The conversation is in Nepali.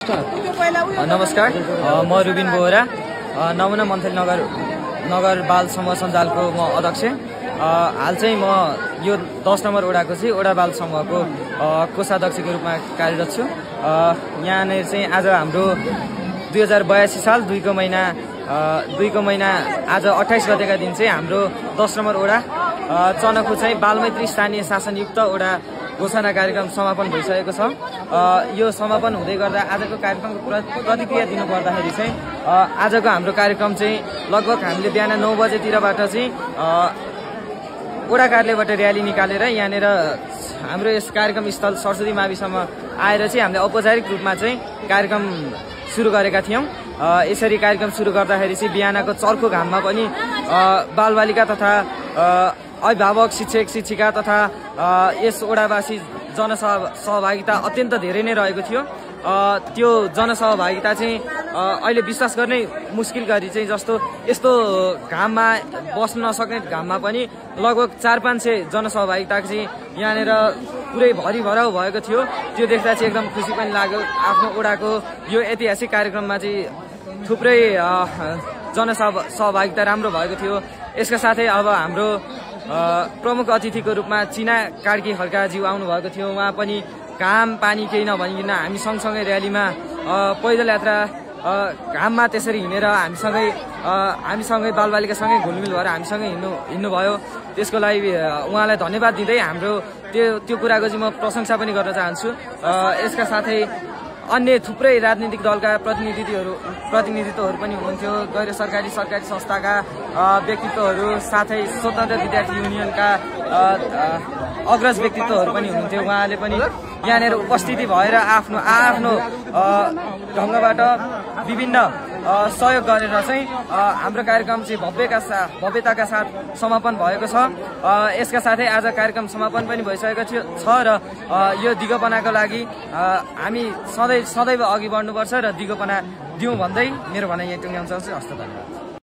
नमस्कार, म रुबिन बोहरा, नमुना मन्थली नगर बाल समूह सञ्जालको म अध्यक्ष। हाल चाहिँ म यो 10 नम्बर वडाको चाहिँ वडा बाल समूहको कोषाध्यक्षको रूपमा कार्यरत छु। यहाँनिर चाहिँ आज हाम्रो 2082 साल 2 को महिना आज 28 गतेका दिन चाहिँ हाम्रो 10 नम्बर वडा चनको चाहिँ बालमैत्री स्थानीय शासनयुक्त वडा घोषणा कार्यक्रम समापन भइसकेको छ। यो समापन हुँदै गर्दा आजको कार्यक्रमको प्रतिक्रिया दिनुपर्दाखेरि चाहिँ आजको हाम्रो कार्यक्रम चाहिँ लगभग हामीले बिहान 9 बजेतिरबाट चाहिँ वडा कार्यालयबाट र्याली निकालेर यहाँनिर हाम्रो यस कार्यक्रम स्थल सरस्वती माविसम्म आएर चाहिँ हामीले औपचारिक रूपमा चाहिँ कार्यक्रम सुरु गरेका थियौं। यसरी कार्यक्रम सुरु गर्दाखेरि चाहिँ बिहानको चर्को घाममा पनि बालबालिका तथा अभिभावक, शिक्षक, शिक्षिका तथा यस वडावासी जनसहभागिता अत्यन्त धेरै नै रहेको थियो। त्यो जनसहभागिता चाहिँ अहिले विश्वास गर्नै मुस्किल गरी चाहिँ जस्तो यस्तो घाममा बस्न नसक्ने घाममा पनि लगभग 400-500 जनसहभागिता चाहिँ यहाँनिर पुरै भरिभराउ भएको थियो। त्यो देख्दा चाहिँ एकदम खुसी पनि लाग्यो। आफ्नो वडाको यो ऐतिहासिक कार्यक्रममा चाहिँ थुप्रै जनसहभागिता राम्रो भएको थियो। यसका साथै अब हाम्रो प्रमुख अतिथिको रूपमा चिना कार्की खड्काज्यू आउनु भएको थियो। उहाँ पनि घाम पानी केही नभनिकन हामी सँगसँगै र्यालीमा पैदल यात्रा घाममा त्यसरी हिँडेर हामीसँगै बालबालिकासँगै घुलमिल भएर हामीसँगै हिँड्नुभयो। त्यसको लागि उहाँलाई धन्यवाद दिँदै हाम्रो त्यो कुराको चाहिँ म प्रशंसा पनि गर्न चाहन्छु। यसका साथै अन्य थुप्रै राजनीतिक दलका प्रतिनिधित्वहरू पनि हुनुहुन्थ्यो। गैर सरकारी संस्थाका व्यक्तित्वहरू साथै स्वतन्त्र विद्यार्थी युनियनका अग्रज व्यक्तित्वहरू पनि हुनुहुन्थ्यो। उहाँले पनि यहाँनिर उपस्थिति भएर आफ्नो ढङ्गबाट विभिन्न सहयोग गरेर चाहिँ हाम्रो कार्यक्रम चाहिँ भव्यताका साथ समापन भएको छ। यसका साथै आज कार्यक्रम समापन पनि भइसकेको छ र यो दिगोपनाको लागि हामी सदैव अघि बढ्नुपर्छ र दिगोपना दिउँ भन्दै मेरो भनाइ यही टुङ्ग्याउन चाहन्छु। हस्त धन्यवाद।